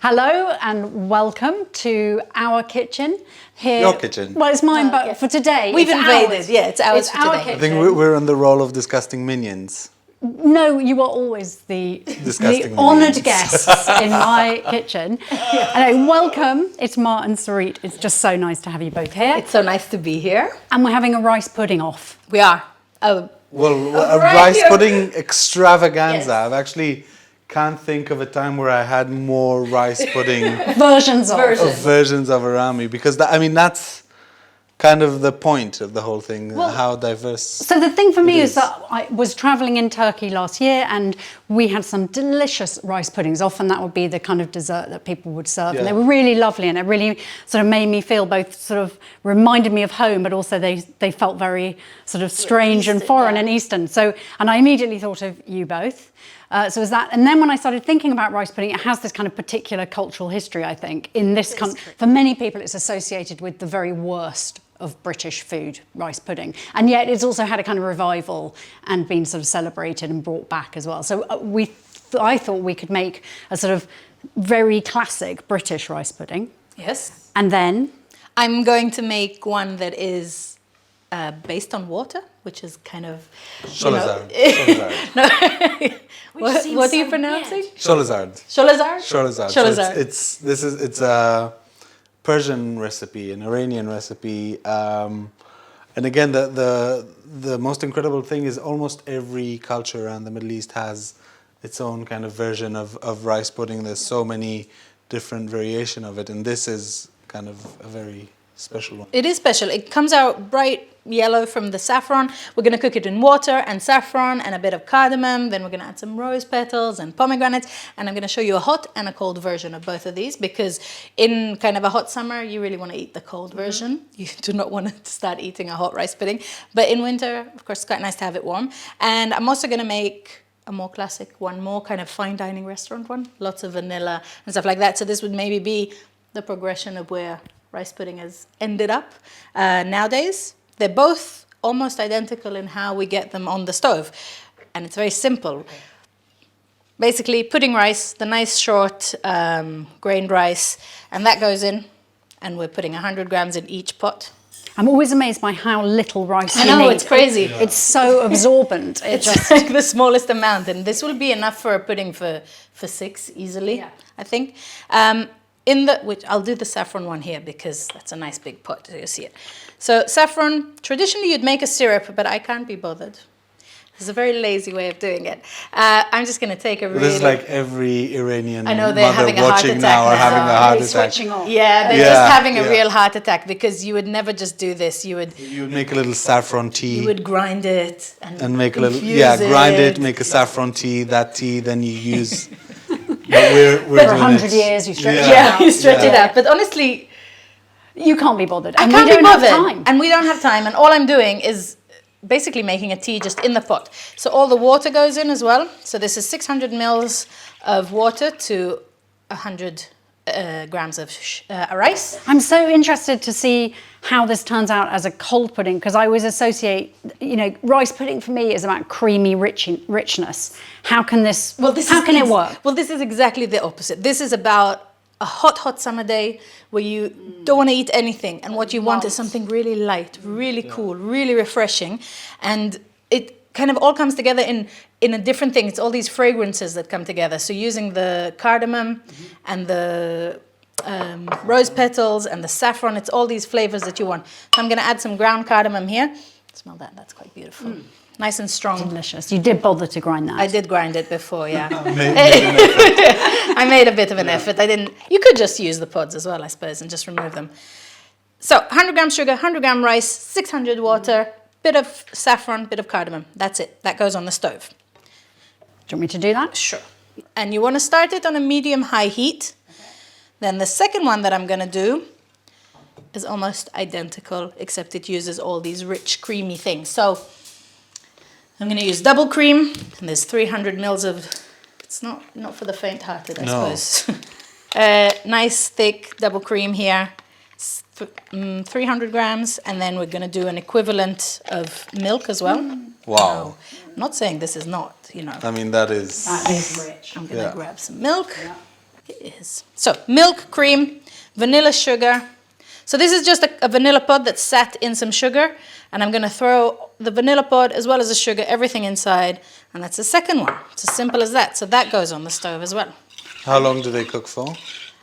Hello and welcome to our kitchen here. Your kitchen. Well, it's mine, but for today, We've invaded. Ours. Yeah, it's ours for our today. kitchen. I think we're in the role of disgusting minions. No, you are always the Disgusting honoured minions. guests in my kitchen. Anyway, welcome. It's Martin, Sarit. It's just so nice to have you both here. It's so nice to be here. And we're having a rice pudding off. We are. Well, a right rice here. pudding extravaganza. Yes. I've actually can't think of a time where I had more rice pudding Versions of. versions of around me, because that's kind of the point of the whole thing, how diverse. So the thing for me is is that I was travelling in Turkey last year and we had some delicious rice puddings. Often that would be the kind of dessert that people would serve. And they were really lovely, and it really sort of made me feel both sort of reminded me of home, but also they felt very sort of strange and foreign and Eastern. And I immediately thought of you both. So was that, and then when I started thinking about rice pudding, it has this kind of particular cultural history, I think, in this country. For many people, it's associated with the very worst of British food, rice pudding. And yet it's also had a kind of revival and been sort of celebrated and brought back as well. So I thought we could make a sort of very classic British rice pudding. Yes. And then I'm going to make one that is based on water, which is kind of... Sholazard. What are you pronouncing? Sholazard. Sholazard? Sholazard. Sholazard. So it's a Persian recipe, an Iranian recipe, and again the most incredible thing is almost every culture around the Middle East has its own kind of version of rice pudding. There's so many different variation of it, and this is kind of a very special one. It is special. It comes out bright yellow from the saffron. We're going to cook it in water and saffron and a bit of cardamom. Then we're going to add some rose petals and pomegranates. And I'm going to show you a hot and a cold version of both of these, because in kind of a hot summer, you really want to eat the cold version. You do not want to start eating a hot rice pudding. But in winter, of course, it's quite nice to have it warm. And I'm also going to make a more classic one, more kind of fine dining restaurant one. Lots of vanilla and stuff like that. So this would maybe be the progression of where rice pudding has ended up nowadays. They're both almost identical in how we get them on the stove. And it's very simple. Basically, pudding rice, the nice short grained rice, and that goes in. And we're putting 100 grams in each pot. I'm always amazed by how little rice you I know, need. it's crazy. It's so absorbent. It's just like the smallest amount. And this will be enough for a pudding for 6 easily, I think. Which I'll do the saffron one here because that's a nice big pot, so you see it. So saffron, traditionally you'd make a syrup, but I can't be bothered. It's a very lazy way of doing it. I'm just going to take a really... This is like every Iranian they're having a mother heart watching attack now are now. having a heart attack. Switching off. Yeah, they're just having a real heart attack, because you would never just do this. You would make a little saffron tea. You would grind it and make a little... infuse grind it, make a saffron tea. That tea, then you use... But we're For doing 100 it. years, you stretch it Yeah, out. you stretch it out. But honestly, You can't be bothered. I And can't we don't be bothered. have time. And we don't have time. And all I'm doing is basically making a tea just in the pot. So all the water goes in as well. So this is 600 mils of water to 100 grams of rice. I'm so interested to see how this turns out as a cold pudding, because I always associate, rice pudding for me is about creamy richness. How can this, how can it work? Well, this is exactly the opposite. This is about a hot summer day where you don't want to eat anything, and what you want is something really light, really cool, really refreshing, and it kind of all comes together in a different thing. It's all these fragrances that come together. So using the cardamom and the rose petals and the saffron, it's all these flavors that you want. So I'm going to add some ground cardamom here. Smell that, that's quite beautiful. Nice and strong. Delicious. You did bother to grind that. I did grind it before, yeah. I made a bit of an effort. You could just use the pods as well, I suppose, and just remove them. So 100 grams sugar, 100 gram rice, 600 water, bit of saffron, bit of cardamom. That's it. That goes on the stove. Do you want me to do that? Sure. And you want to start it on a medium-high heat. Then the second one that I'm going to do is almost identical, except it uses all these rich, creamy things. So I'm going to use double cream, and there's 300 mils of... It's not for the faint-hearted, I suppose. Nice, thick double cream here. 300 grams, and then we're going to do an equivalent of milk as well. Wow. I'm not saying this is not, I mean, that is That is rich. I'm going to grab some milk. Yeah. It is. So milk, cream, vanilla, sugar. So this is just a vanilla pod that's sat in some sugar, and I'm going to throw the vanilla pod as well as the sugar, everything inside, and that's the second one. It's as simple as that. So that goes on the stove as well. How long do they cook for?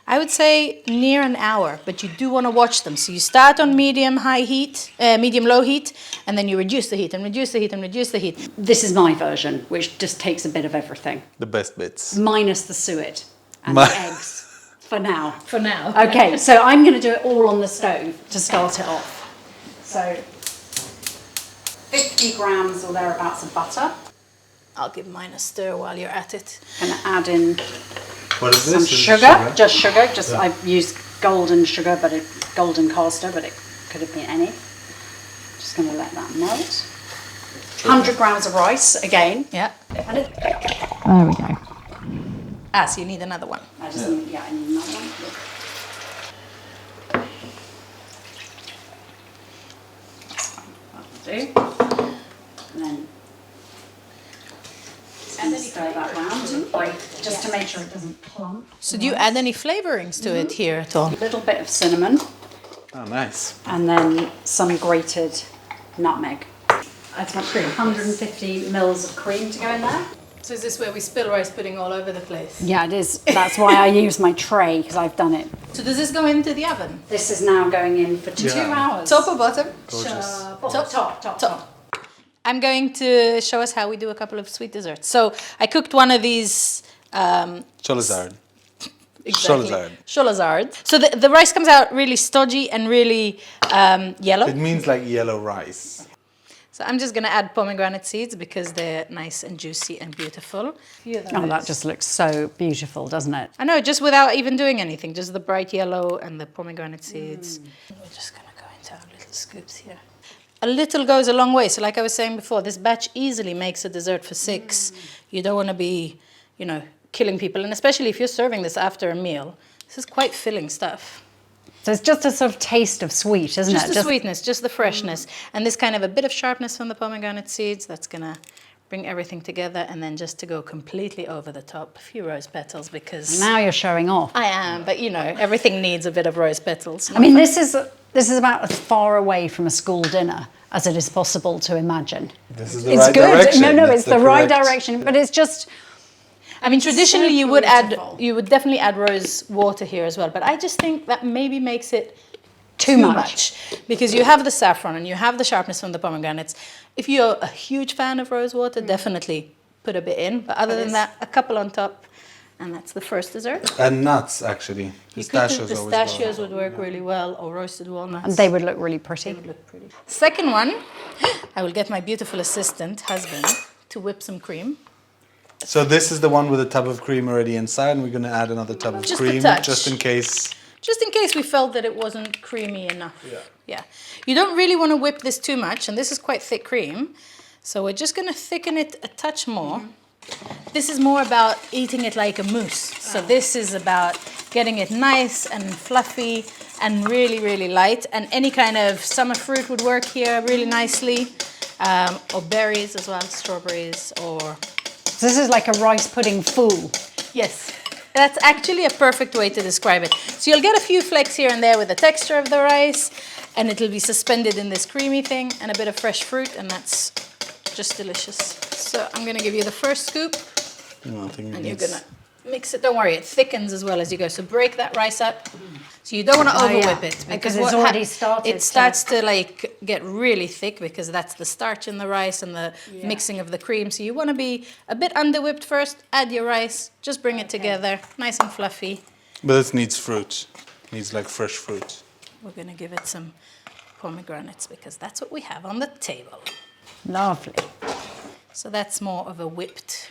I would say near an hour, but you do want to watch them. So you start on medium-low heat, and then you reduce the heat and reduce the heat and reduce the heat. This is my version, which just takes a bit of everything. The best bits. Minus the suet and the eggs, for now. For now. Okay, so I'm going to do it all on the stove to start it off. So 50 grams or thereabouts of butter. I'll give mine a stir while you're at it. Going to add in What is some this? sugar, just sugar. I've used golden sugar, golden caster, but it could have been any. Just going to let that melt. 100 grams of rice again. Yeah. And it, There we go. Ah, so you need another one. I need another one. That's fine. That'll do. And then stir that round, just to make sure it doesn't clump. So do you add any flavorings to it here at all? A little bit of cinnamon, Oh, nice. and then some grated nutmeg. That's my cream. 150 mils of cream to go in there. So is this where we spill rice pudding all over the place? Yeah, it is. That's why I use my tray, because I've done it. So does this go into the oven? This is now going in for 2 Yeah. hours. Top or bottom? Gorgeous. Top. I'm going to show us how we do a couple of sweet desserts. So I cooked one of these. Cholazard. Exactly. Cholazard. Cholazard. So the rice comes out really stodgy and really yellow. It means like yellow rice. So I'm just going to add pomegranate seeds because they're nice and juicy and beautiful. Oh, that just looks so beautiful, doesn't it? I know, just without even doing anything, just the bright yellow and the pomegranate seeds. We're just going to go into our little scoops here. A little goes a long way. So like I was saying before, this batch easily makes a dessert for 6. You don't want to be, killing people. And especially if you're serving this after a meal, this is quite filling stuff. So it's just a sort of taste of sweet, isn't Just it? the sweetness, just the freshness. And this kind of a bit of sharpness from the pomegranate seeds, that's going to bring everything together. And then just to go completely over the top, a few rose petals because... Now you're showing off. I am, but everything needs a bit of rose petals. I mean, this is about as far away from a school dinner as it is possible to imagine. This is the right direction. No, it's the right correct- direction, but it's just... I mean, traditionally so beautiful. you would definitely add rose water here as well, but I just think that maybe makes it Too much. because you have the saffron and you have the sharpness from the pomegranates. If you're a huge fan of rose water, definitely put a bit in, but other than that, a couple on top, and that's the first dessert. And nuts, actually. Pistachios always go. Pistachios would work really well, or roasted walnuts. And they would look really pretty. They would look pretty. Second one, I will get my beautiful assistant, husband, to whip some cream. So this is the one with a tub of cream already inside, and we're going to add another tub of Just a cream, touch. just in case. Just in case we felt that it wasn't creamy enough. Yeah. You don't really want to whip this too much, and this is quite thick cream. So we're just going to thicken it a touch more. This is more about eating it like a mousse. So this is about getting it nice and fluffy and really, really light. And any kind of summer fruit would work here really nicely. Or berries as well, strawberries or... So this is like a rice pudding fool. Yes, that's actually a perfect way to describe it. So you'll get a few flakes here and there with the texture of the rice, and it'll be suspended in this creamy thing and a bit of fresh fruit, and that's just delicious. So I'm going to give you the first scoop, and you're going to mix it. Don't worry, it thickens as well as you go. So break that rice up. So you don't want to overwhip it because it's already started. It starts to get really thick because that's the starch in the rice and the mixing of the cream. So you want to be a bit underwhipped first. Add your rice, just bring it together, nice and fluffy. But this needs fruit. Needs like fresh fruit. We're going to give it some pomegranates because that's what we have on the table. Lovely. So that's more of a whipped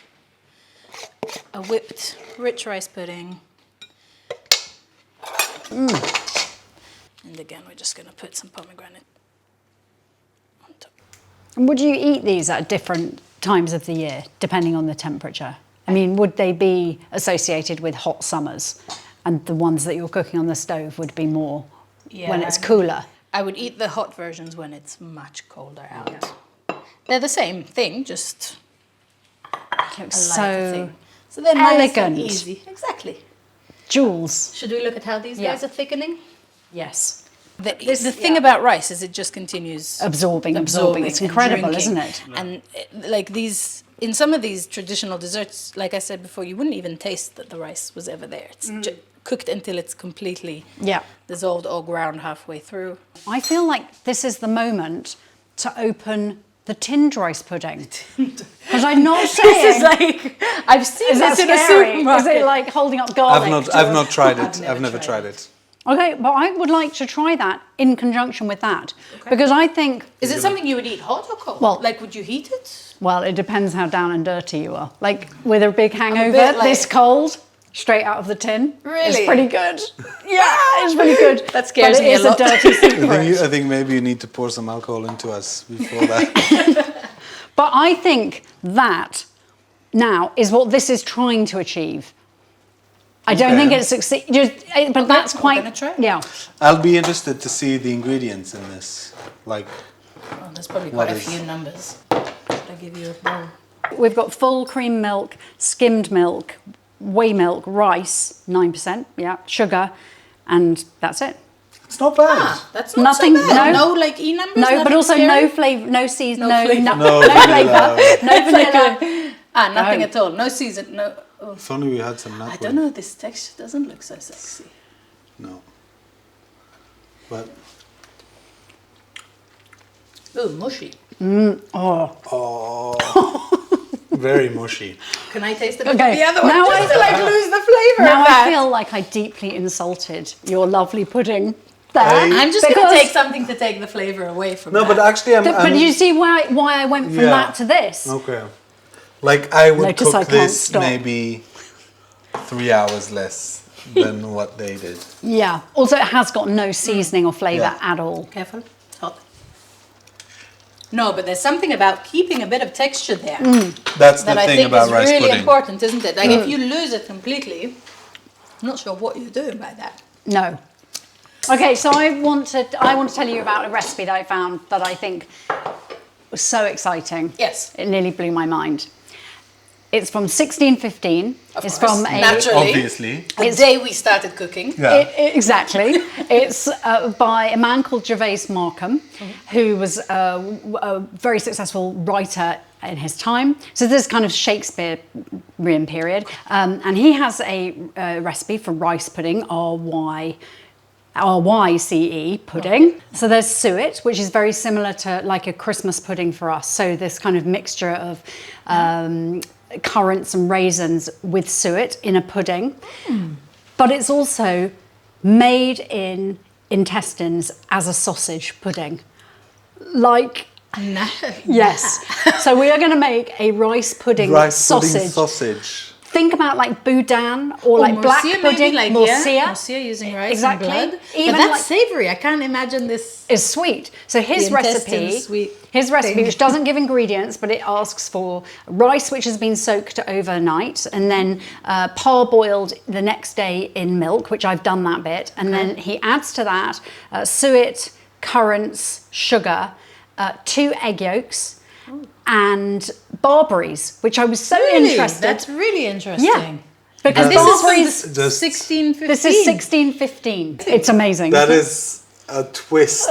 rich rice pudding. And again, we're just going to put some pomegranate on top. And would you eat these at different times of the year, depending on the temperature? I mean, would they be associated with hot summers? And the ones that you're cooking on the stove would be more when it's cooler? I would eat the hot versions when it's much colder out. They're the same thing, just It looks so so they're nice and elegant. easy. Exactly. Jewels. Should we look at how these Yeah. guys are thickening? Yes. The thing about rice is it just continues Absorbing. It's and incredible, drinking. isn't it? And like these, in some of these traditional desserts, like I said before, you wouldn't even taste that the rice was ever there. It's cooked until it's completely Yeah. dissolved or ground halfway through. I feel like this is the moment to open the tinned rice pudding. Because I'm not saying... This is like, I've seen is that this in a scary? supermarket. Is it like holding up garlic? I've not tried it. I've I've never never tried tried it. Okay, but I would like to try that in conjunction with that. Because I think... Is it something you would eat hot or cold? Well- like, would you heat it? Well, it depends how down and dirty you are. Like, with a big hangover, bit like- this cold, straight out of the tin, Really? it's pretty good. Yeah, it's pretty good. That scares but me a it is lot. a dirty secret. I think maybe you need to pour some alcohol into us before that. But I think that now is what this is trying to achieve. I don't Okay. think it's succeed. But that's we're quite. gonna try. Yeah. I'll be interested to see the ingredients in this. Like, Oh, there's probably What quite a is- few numbers. Should I give you a bowl? We've got full cream milk, skimmed milk, whey milk, rice, 9%, yeah, sugar, and that's it. it's not bad. Ah, that's not Nothing- so bad. no. No, like E numbers. No, but nothing also scary? no flavour, no season, No flavour. No no flavour, vanilla. no vanilla. Nothing No. at all. No season. No. Oh, If only we had some nut. I don't know. This texture doesn't look so sexy. No. But, Ooh, mushy. oh, very mushy. Can I taste it? Okay, The other one, now just I- to like lose the flavor Now of that. I feel like I deeply insulted your lovely pudding there. I'm just going to because- take something to take the flavor away from No, that. but actually, But you see why I went from Yeah. that to this? Okay. Like, I would Notice I cook can't this stop. maybe 3 hours less than what they did. Yeah. Also, it has got no seasoning or flavour Yeah. at all. Careful. It's hot. No, but there's something about keeping a bit of texture there That's the that I thing think about is rice really pudding. important, isn't it? Like if you lose it completely, I'm not sure what you're doing by that. No. Okay, so I want to tell you about a recipe that I found that I think was so exciting. Yes. It nearly blew my mind. It's from 1615. Of it's course. from a Naturally. Obviously. The day we started cooking. Yeah. Exactly. It's by a man called Gervase Markham, who was a very successful writer in his time. So this is kind of Shakespearean period. And he has a recipe for rice pudding, RYCE pudding. So there's suet, which is very similar to like a Christmas pudding for us. So this kind of mixture of currants and raisins with suet in a pudding. But it's also made in intestines as a sausage pudding. Like, No. yes. So we are going to make a rice pudding Rice sausage. pudding sausage. Think about like boudin or like black Morcia, pudding, maybe, like, morcia. yeah. Morcia using rice Exactly. and blood. Even but that's like- savory. I can't imagine this. Is sweet. So his The recipe, intestine sweet which thing. doesn't give ingredients, but it asks for rice which has been soaked overnight and then parboiled the next day in milk, which I've done that bit, and then he adds to that suet, currants, sugar, 2 egg yolks, and barberries, which I was so interested. That's really interesting. Yeah. Because And this is from barberries. the Just- 1615. This is 1615. It's amazing. That is a twist.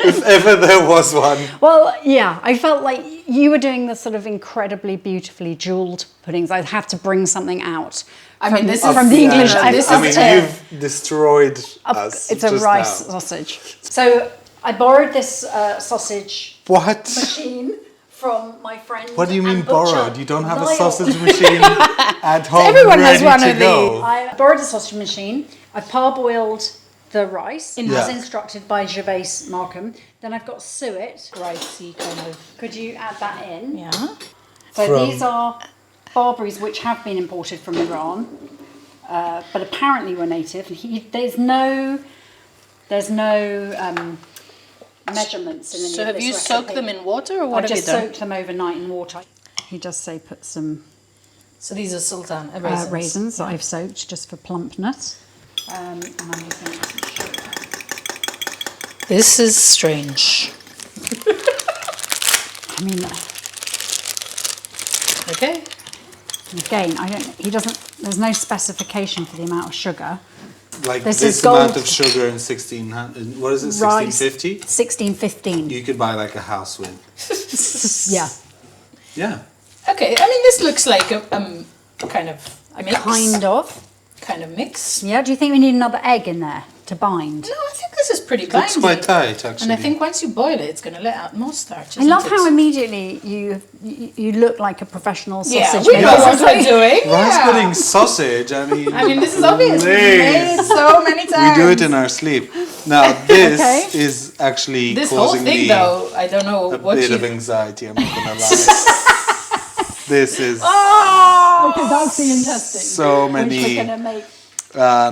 If ever there was one. Well, yeah, I felt like you were doing the sort of incredibly beautifully jeweled puddings. I'd have to bring something out. I mean, this from is the English. Yeah, this I is mean, you've destroyed us. It's a just rice now. sausage. So I borrowed this sausage What? machine from my friend. What do you mean and butcher, borrowed? You don't have a Niall. sausage machine at home everyone has ready one to of go. I borrowed a sausage machine. I parboiled the rice as Yeah. instructed by Gervase Markham. Then I've got suet. ricey kind of. Could you add that in? Yeah. So From- these are barberries which have been imported from Iran, but apparently were native. There's no measurements in any So of have this you recipe. soaked them in water or what I have you just done? soaked them overnight in water. He does say put some So these are sultan raisins. raisins that I've soaked just for plumpness. And I'm using some sugar. This is strange. I mean, Okay. again, he doesn't there's no specification for the amount of sugar. Like This this is gold. amount of sugar in 1600, what is it, 1650? 1615. You could buy like a house with. Yeah. Yeah. Okay, I mean, this looks like a kind of mix. Kind of mix. Yeah, do you think we need another egg in there to bind? No, I think this is pretty It looks binding. quite tight, actually. And I think once you boil it, it's going to let out more starch. I love isn't how it? immediately you look like a professional Yeah, sausage we maker. know what we're doing. Rice yeah. pudding sausage, I mean, this is obvious. We've Please. made it so many We times. do it in our sleep. Now, this Okay. is actually This whole causing thing, me though, I don't know a what bit you... of anxiety, I'm not going to lie. This is Oh! Okay, that's the intestine. so Which we're many gonna make.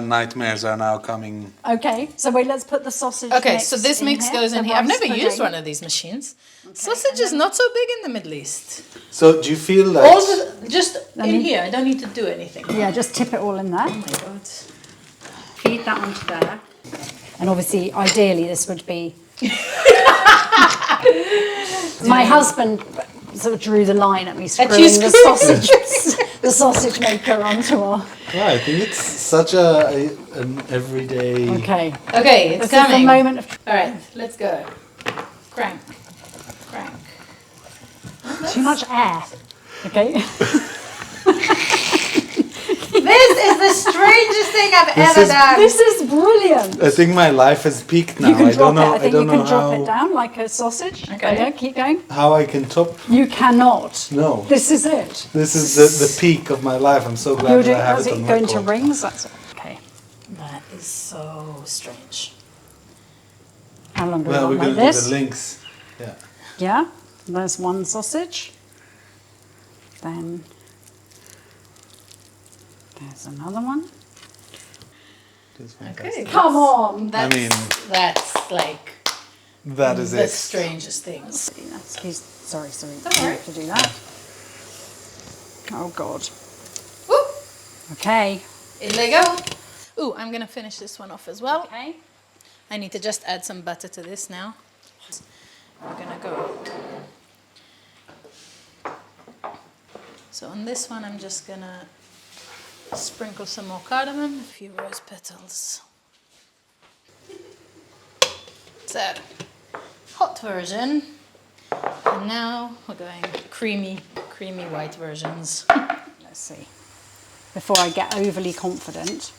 nightmares are now coming. Okay, so wait, let's put the sausage. Okay, mix so this mix here, goes the in here. I've rice never used pudding. one of these machines. Sausage is not so big in the Middle East. So do you feel that... All the, just in here, I don't need to do anything. Yeah, just tip it all in there. Oh my God. Feed that onto there. And obviously, ideally, this would be. My husband sort of drew the line at me screwing you the screwing- sausage, the sausage maker onto our. Yeah, I think it's such an everyday... Okay, Okay, it's this is the coming. moment of All right, let's go. Crank. Crank. too much air. Okay. This is the strangest thing I've ever done. This is brilliant. I think my life has peaked now. You can I drop don't know. it. I think don't you can know drop how, it down like a sausage. Okay. Yeah, keep going. how I can top. You cannot. No. This is it. This is the peak of my life. I'm so glad You're that doing, I have as it it on go into record. rings. That's it. Okay. That is so strange. How long do Well, we we're want going like to do this? the links. Yeah. Yeah. There's one sausage. Then there's another one. It's fantastic. Okay. Come on. That's, mean- that's like That is the it. strangest things. Sorry. Don't I worry. have to do that. Oh God. Woo! Okay. In they go. Ooh, I'm gonna finish this one off as well. Okay. I need to just add some butter to this now. We're gonna go. So on this one, I'm just gonna sprinkle some more cardamom, a few rose petals. So, hot version. And now we're going creamy white versions. Let's see. Before I get overly confident.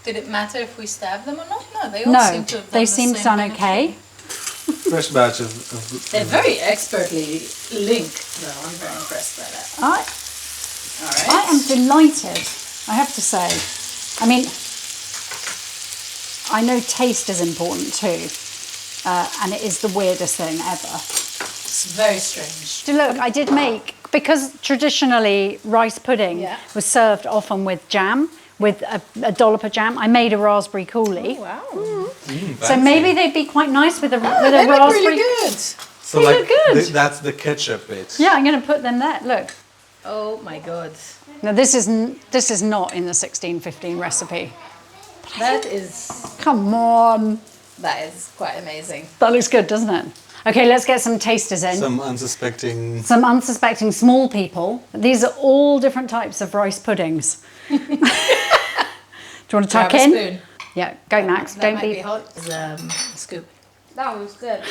Did it matter if we stabbed them or not? No, they all No, seem to have done they the seem to same sound kind of okay. thing. Fresh batch of They're very expertly linked, though. I'm very impressed by that. All right. I am delighted, I have to say. I mean, I know taste is important too, and it is the weirdest thing ever. It's very strange. So look, I did make, because traditionally rice pudding Yeah. was served often with jam, with a dollop of jam. I made a raspberry coulis. Wow. So maybe they'd be quite nice with a, with They a look raspberry. really good. So They like look good. that's the ketchup bit. Yeah, I'm going to put them there. Look. Oh my god. Now this is not in the 1615 recipe. That is Come on. quite amazing. That looks good, doesn't it? Okay, let's get some tasters in. Some unsuspecting. Some unsuspecting small people. These are all different types of rice puddings. Do you want to tuck Grab a in? spoon. Yeah, go Max. That Don't might be. be hot. A scoop. That was good.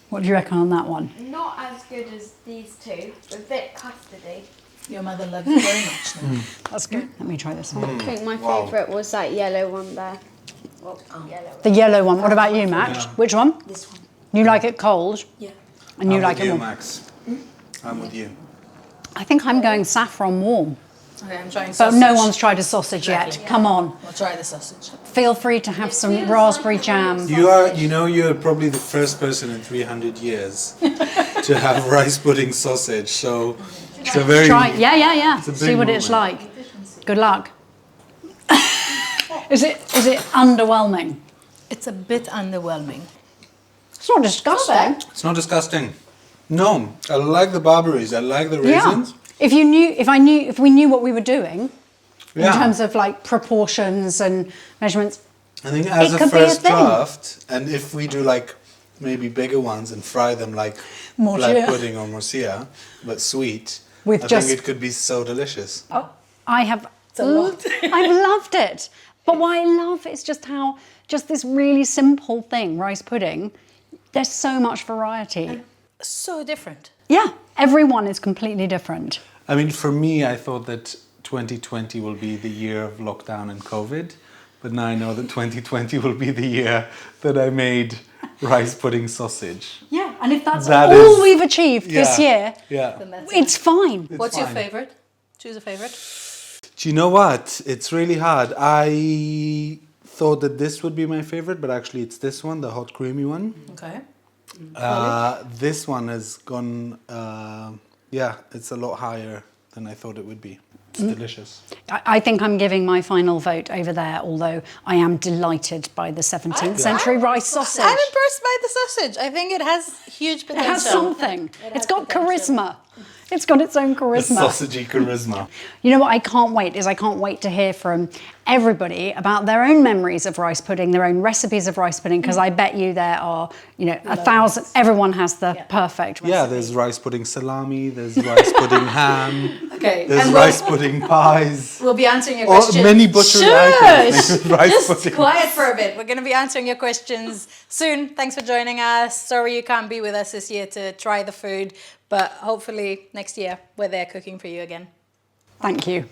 What do you reckon on that one? Not as good as these two, but a bit custardy. Your mother loves it very much now. That's good. Let me try this one. I think my Wow. favourite was that yellow one there. Well, yellow. The yellow one. What about you, Max? Yeah. Which one? This one. You like it cold, Yeah. and you I'm like with it you, warm. Max. I'm with you. I think I'm going saffron warm. Okay, I'm trying But sausage. no one's tried a sausage Exactly. yet. Come on. We'll try the sausage. Feel free to have some raspberry jam. You're probably the first person in 300 years to have rice pudding sausage. So it's a very Try. Yeah. a big See what it's moment. like. Good luck. Is it underwhelming? It's a bit underwhelming. It's not disgusting. It's not disgusting. No, I like the barberries. I like the raisins. If we knew what we were doing in Yeah. terms of like proportions and measurements, I think as It a could be a first thing. draft, and if we do like maybe bigger ones and fry them like Morcia. black pudding or morcia, but sweet, with I just think it could be so delicious. Oh, I have. a lot. I've loved it. But what I love is just how just this really simple thing, rice pudding. There's so much variety. So different. Yeah, everyone is completely different. I mean, for me, I thought that 2020 will be the year of lockdown and COVID, but now I know that 2020 will be the year that I made rice pudding sausage. Yeah, and if that's That all is- we've achieved this year, Yeah. it's fine. What's your fine. favorite? Choose a favorite. Do you know what? It's really hard. I thought that this would be my favorite, but actually it's this one, the hot creamy one. Okay. This one has gone, it's a lot higher than I thought it would be. It's delicious. I think I'm giving my final vote over there, although I am delighted by the 17th century rice sausage. I'm impressed by the sausage. I think it has huge It potential. has something. It's got potential. charisma. It's got its own The charisma. sausagey charisma. You know what I can't wait is I can't wait to hear from everybody about their own memories of rice pudding, their own recipes of rice pudding, because I bet you there are, 1,000, everyone has the perfect recipe. Yeah, there's rice pudding salami, there's rice pudding ham, Okay. there's and rice pudding pies. We'll be answering your Or questions. many butchery items with rice Just pudding. quiet for a bit. We're going to be answering your questions soon. Thanks for joining us. Sorry you can't be with us this year to try the food, but hopefully next year we're there cooking for you again. Thank you.